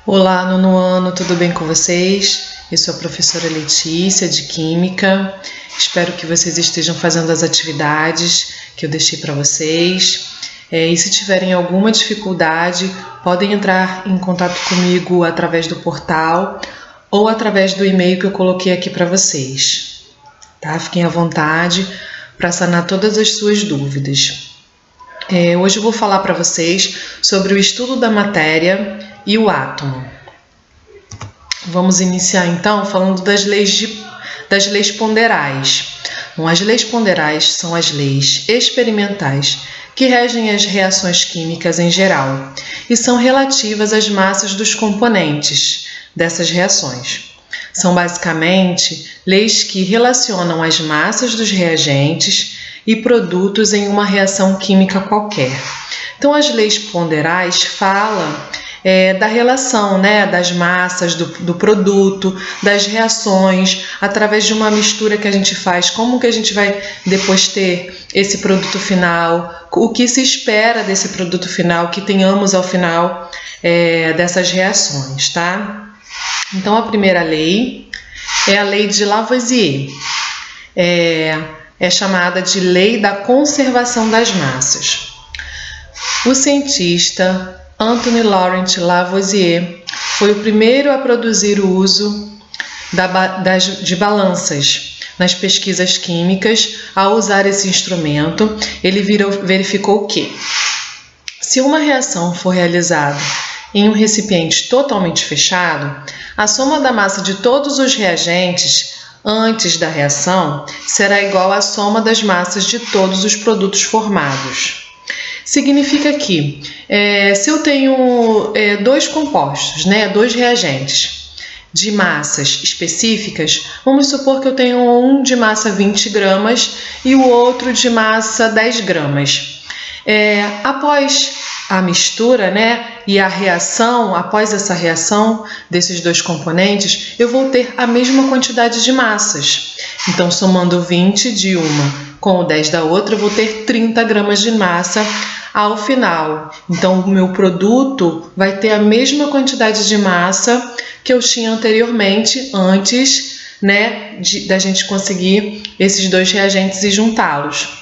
Olá, nono ano, tudo bem com vocês? Eu sou a professora Letícia, de Química. Espero que vocês estejam fazendo as atividades que eu deixei para vocês. E se tiverem alguma dificuldade, podem entrar em contato comigo através do portal ou através do e-mail que eu coloquei aqui para vocês. Tá? Fiquem à vontade para sanar todas as suas dúvidas. Hoje eu vou falar para vocês sobre o estudo da matéria e o átomo. Vamos iniciar então falando das leis ponderais. Bom, as leis ponderais são as leis experimentais que regem as reações químicas em geral e são relativas às massas dos componentes dessas reações. São basicamente leis que relacionam as massas dos reagentes e produtos em uma reação química qualquer. Então, as leis ponderais falam da relação, das massas do produto, das reações, através de uma mistura que a gente faz, como que a gente vai depois ter esse produto final, o que se espera desse produto final, que tenhamos ao final dessas reações, tá? Então, a primeira lei é a lei de Lavoisier. É chamada de lei da conservação das massas. O cientista Antoine Laurent Lavoisier foi o primeiro a produzir o uso de balanças nas pesquisas químicas. Ao usar esse instrumento, ele verificou que, se uma reação for realizada em um recipiente totalmente fechado, a soma da massa de todos os reagentes antes da reação será igual à soma das massas de todos os produtos formados. Significa que, se eu tenho dois compostos, dois reagentes de massas específicas, vamos supor que eu tenho um de massa 20 gramas e o outro de massa 10 gramas. Após a mistura, e a reação, após essa reação desses dois componentes, eu vou ter a mesma quantidade de massas. Então, somando 20 de uma com o 10 da outra, eu vou ter 30 gramas de massa ao final. Então, o meu produto vai ter a mesma quantidade de massa que eu tinha anteriormente, antes, da gente conseguir esses dois reagentes e juntá-los.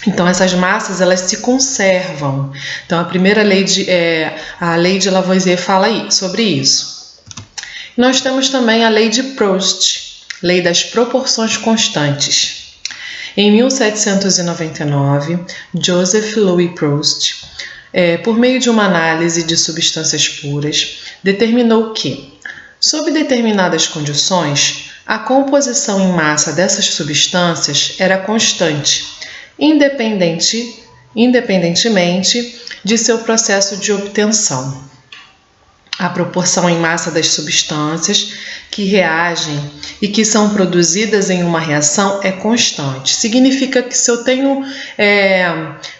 Então, essas massas, elas se conservam. Então, a primeira lei a lei de Lavoisier fala sobre isso. Nós temos também a lei de Proust, lei das proporções constantes. Em 1799, Joseph Louis Proust, por meio de uma análise de substâncias puras, determinou que, sob determinadas condições, a composição em massa dessas substâncias era constante, independentemente de seu processo de obtenção. A proporção em massa das substâncias que reagem e que são produzidas em uma reação é constante. Significa que se eu tenho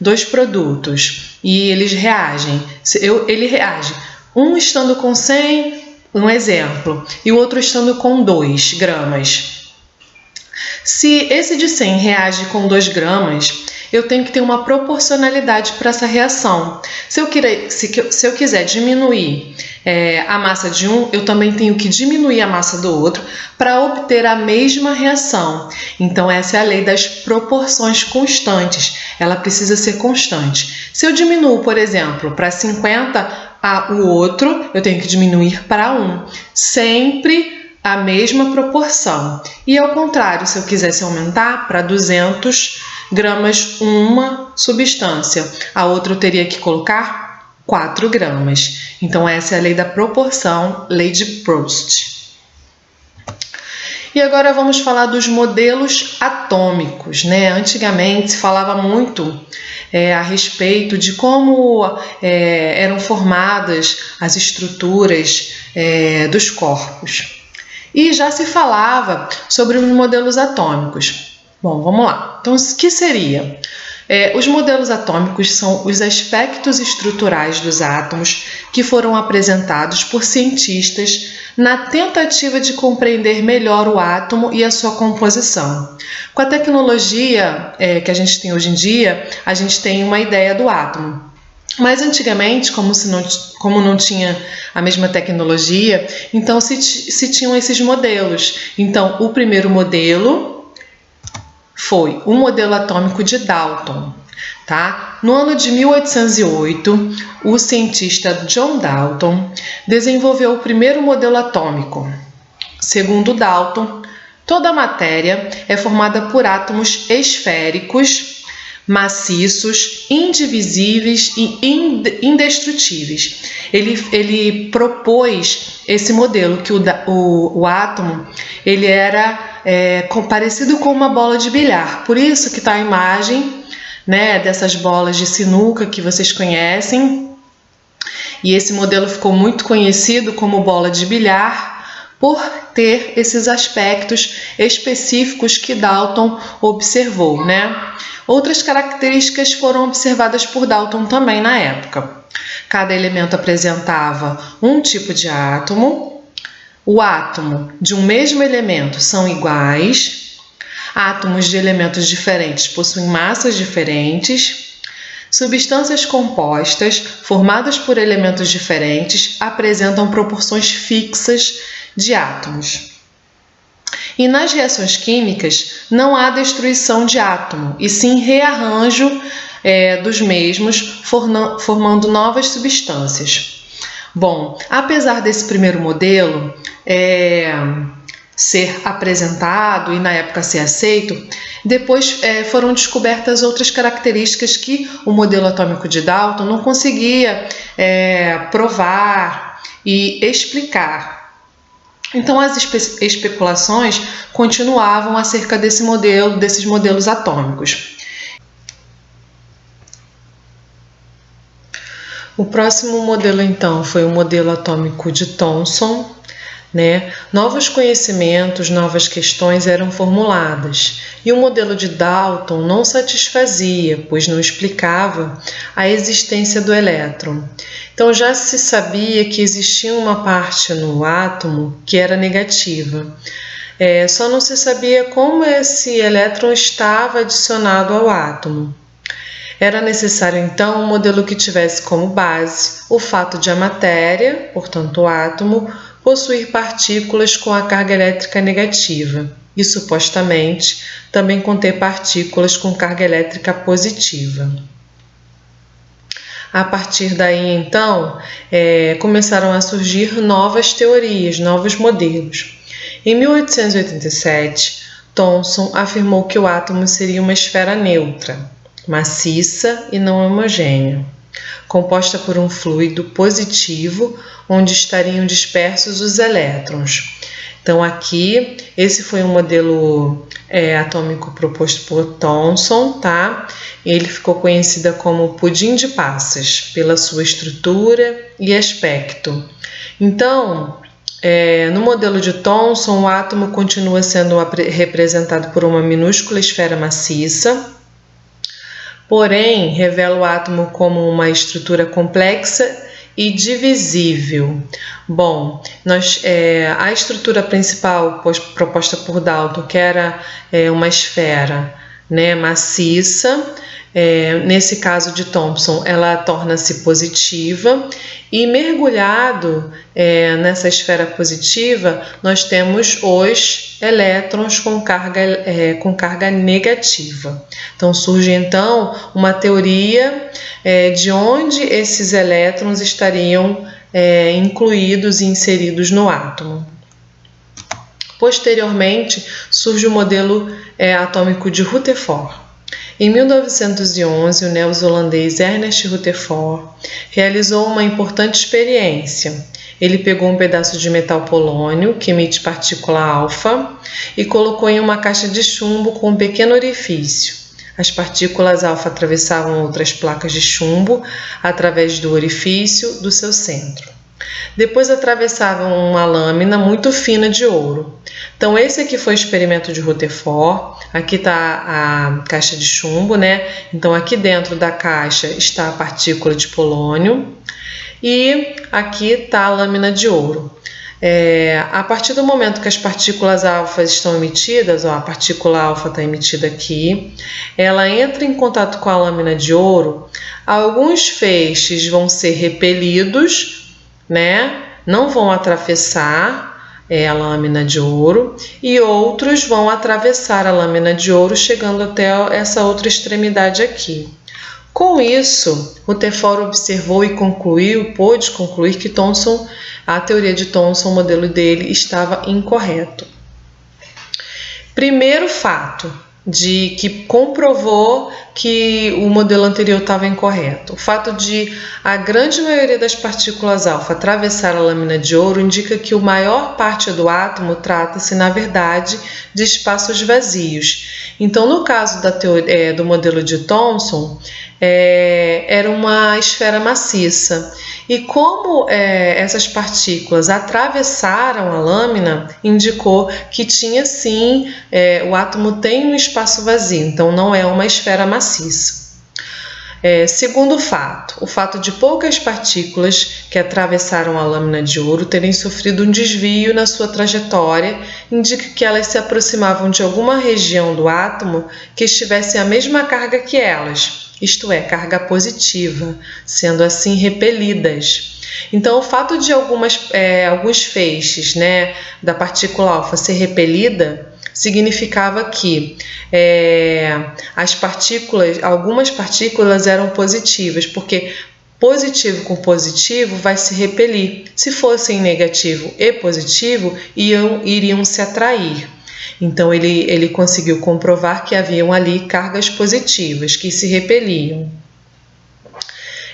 dois produtos e eles reagem, ele reage, um estando com 100, um exemplo, e o outro estando com 2 gramas. Se esse de 100 reage com 2 gramas, eu tenho que ter uma proporcionalidade para essa reação. Se eu quiser diminuir a massa de um, eu também tenho que diminuir a massa do outro para obter a mesma reação. Então, essa é a lei das proporções constantes. Ela precisa ser constante. Se eu diminuo, por exemplo, para 50, o outro eu tenho que diminuir para 1. Sempre a mesma proporção. E ao contrário, se eu quisesse aumentar para 200 gramas uma substância, a outra eu teria que colocar 4 gramas. Então, essa é a lei da proporção, lei de Proust. E agora vamos falar dos modelos atômicos, Antigamente se falava muito a respeito de como eram formadas as estruturas dos corpos. E já se falava sobre os modelos atômicos. Bom, vamos lá. Então, o que seria? Os modelos atômicos são os aspectos estruturais dos átomos que foram apresentados por cientistas na tentativa de compreender melhor o átomo e a sua composição. Com a tecnologia que a gente tem hoje em dia, a gente tem uma ideia do átomo. Mas antigamente, como não tinha a mesma tecnologia, então se tinham esses modelos. Então, o primeiro modelo foi o modelo atômico de Dalton. Tá? No ano de 1808, o cientista John Dalton desenvolveu o primeiro modelo atômico. Segundo Dalton, toda a matéria é formada por átomos esféricos, maciços, indivisíveis e indestrutíveis. Ele propôs esse modelo que o átomo ele era parecido com uma bola de bilhar. Por isso que está a imagem, né, dessas bolas de sinuca que vocês conhecem. E esse modelo ficou muito conhecido como bola de bilhar por ter esses aspectos específicos que Dalton observou, né? Outras características foram observadas por Dalton também na época. Cada elemento apresentava um tipo de átomo. O átomo de um mesmo elemento são iguais. Átomos de elementos diferentes possuem massas diferentes. Substâncias compostas, formadas por elementos diferentes, apresentam proporções fixas de átomos. E nas reações químicas, não há destruição de átomo, e sim rearranjo dos mesmos, formando novas substâncias. Bom, apesar desse primeiro modelo ser apresentado e na época ser aceito, depois foram descobertas outras características que o modelo atômico de Dalton não conseguia provar e explicar. Então as especulações continuavam acerca desses modelos atômicos. O próximo modelo então foi o modelo atômico de Thomson. Né? Novos conhecimentos, novas questões eram formuladas e o modelo de Dalton não satisfazia, pois não explicava a existência do elétron. Então já se sabia que existia uma parte no átomo que era negativa. Só não se sabia como esse elétron estava adicionado ao átomo. Era necessário então um modelo que tivesse como base o fato de a matéria, portanto o átomo, possuir partículas com a carga elétrica negativa e, supostamente, também conter partículas com carga elétrica positiva. A partir daí, então, começaram a surgir novas teorias, novos modelos. Em 1887, Thomson afirmou que o átomo seria uma esfera neutra, maciça e não homogênea, composta por um fluido positivo onde estariam dispersos os elétrons. Então aqui, esse foi um modelo atômico proposto por Thomson, tá? Ele ficou conhecido como pudim de passas, pela sua estrutura e aspecto. Então, no modelo de Thomson, o átomo continua sendo representado por uma minúscula esfera maciça, porém, revela o átomo como uma estrutura complexa e divisível. Bom, a estrutura principal proposta por Dalton, que era uma esfera, né, maciça, nesse caso de Thomson, ela torna-se positiva e mergulhado nessa esfera positiva, nós temos os elétrons com carga negativa. Então surge então uma teoria de onde esses elétrons estariam incluídos e inseridos no átomo. Posteriormente surge o modelo atômico de Rutherford. Em 1911, o neozelandês Ernest Rutherford realizou uma importante experiência. Ele pegou um pedaço de metal polônio, que emite partícula alfa, e colocou em uma caixa de chumbo com um pequeno orifício. As partículas alfa atravessavam outras placas de chumbo através do orifício do seu centro. Depois atravessavam uma lâmina muito fina de ouro. Então esse aqui foi o experimento de Rutherford. Aqui está a caixa de chumbo, né? Então aqui dentro da caixa está a partícula de polônio e aqui está a lâmina de ouro. A partir do momento que as partículas alfa estão emitidas, ó, a partícula alfa está emitida aqui, ela entra em contato com a lâmina de ouro, alguns feixes vão ser repelidos, né? Não vão atravessar a lâmina de ouro, e outros vão atravessar a lâmina de ouro, chegando até essa outra extremidade aqui. Com isso, Rutherford observou e pôde concluir que a teoria de Thomson, o modelo dele, estava incorreto. Primeiro fato de que comprovou que o modelo anterior estava incorreto. O fato de a grande maioria das partículas alfa atravessar a lâmina de ouro indica que a maior parte do átomo trata-se, na verdade, de espaços vazios. Então, no caso do modelo de Thomson, era uma esfera maciça. E como essas partículas atravessaram a lâmina, indicou que tinha sim, o átomo tem um espaço vazio, então não é uma esfera maciça. Segundo fato, o fato de poucas partículas que atravessaram a lâmina de ouro terem sofrido um desvio na sua trajetória indica que elas se aproximavam de alguma região do átomo que estivesse a mesma carga que elas, isto é, carga positiva, sendo assim repelidas. Então, o fato de alguns feixes, né, da partícula alfa ser repelida significava que algumas partículas eram positivas, porque positivo com positivo vai se repelir. Se fossem negativo e positivo, iriam se atrair. Então, ele conseguiu comprovar que haviam ali cargas positivas que se repeliam.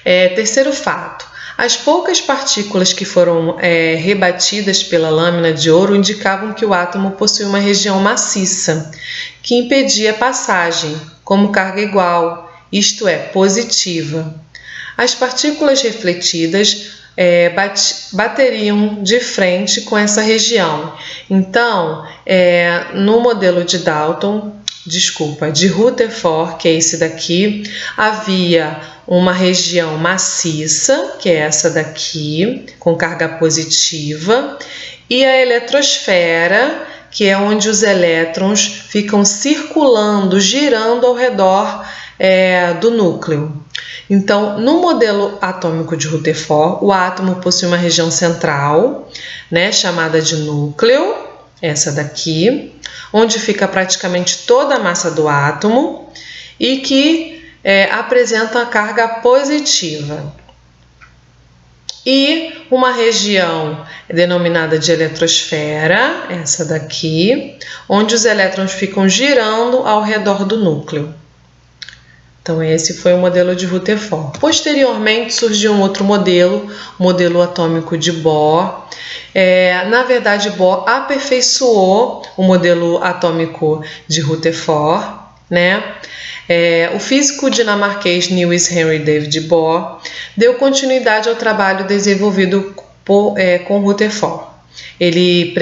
Terceiro fato. As poucas partículas que foram rebatidas pela lâmina de ouro indicavam que o átomo possui uma região maciça, que impedia a passagem, como carga igual, isto é, positiva. As partículas refletidas bateriam de frente com essa região. Então, no modelo de de Rutherford, que é esse daqui, havia uma região maciça, que é essa daqui, com carga positiva, e a eletrosfera, que é onde os elétrons ficam circulando, girando ao redor do núcleo. Então, no modelo atômico de Rutherford, o átomo possui uma região central, né, chamada de núcleo, essa daqui, onde fica praticamente toda a massa do átomo e que apresenta a carga positiva. E uma região denominada de eletrosfera, essa daqui, onde os elétrons ficam girando ao redor do núcleo. Então, esse foi o modelo de Rutherford. Posteriormente, surgiu um outro modelo, o modelo atômico de Bohr. Na verdade, Bohr aperfeiçoou o modelo atômico de Rutherford, né? O físico dinamarquês Niels Henry David Bohr deu continuidade ao trabalho desenvolvido com Rutherford. Ele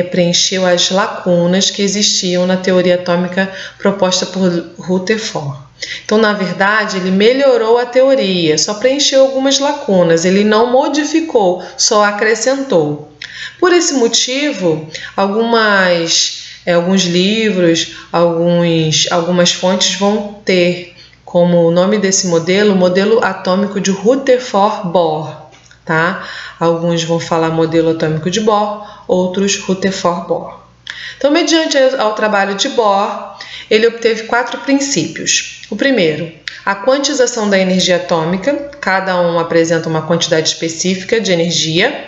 preencheu as lacunas que existiam na teoria atômica proposta por Rutherford. Então, na verdade, ele melhorou a teoria, só preencheu algumas lacunas, ele não modificou, só acrescentou. Por esse motivo, alguns livros, algumas fontes vão ter como o nome desse modelo, modelo atômico de Rutherford-Bohr, tá? Alguns vão falar modelo atômico de Bohr, outros Rutherford-Bohr. Então, mediante ao trabalho de Bohr, ele obteve 4 princípios. O primeiro, a quantização da energia atômica, cada um apresenta uma quantidade específica de energia.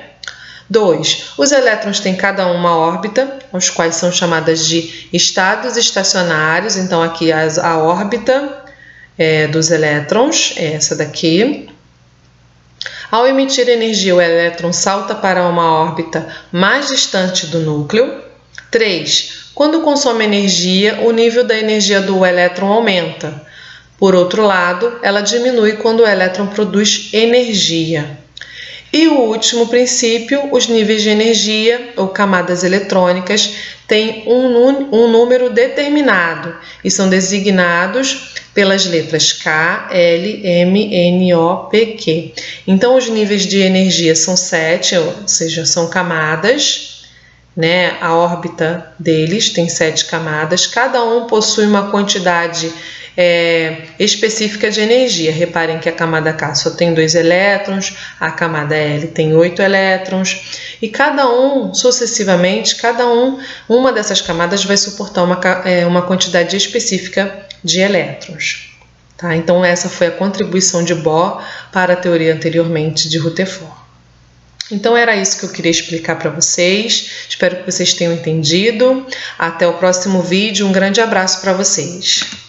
2. Os elétrons têm cada uma órbita, os quais são chamadas de estados estacionários. Então, aqui a órbita dos elétrons é essa daqui. Ao emitir energia, o elétron salta para uma órbita mais distante do núcleo. 3. Quando consome energia, o nível da energia do elétron aumenta. Por outro lado, ela diminui quando o elétron produz energia. E o último princípio, os níveis de energia ou camadas eletrônicas têm um número determinado e são designados pelas letras K, L, M, N, O, P, Q. Então, os níveis de energia são 7, ou seja, são camadas, né? A órbita deles tem 7 camadas, cada um possui uma quantidade específica de energia. Reparem que a camada K só tem 2 elétrons, a camada L tem 8 elétrons, e cada um, sucessivamente, uma dessas camadas vai suportar uma quantidade específica de elétrons. Tá? Então, essa foi a contribuição de Bohr para a teoria anteriormente de Rutherford. Então, era isso que eu queria explicar para vocês. Espero que vocês tenham entendido. Até o próximo vídeo. Um grande abraço para vocês.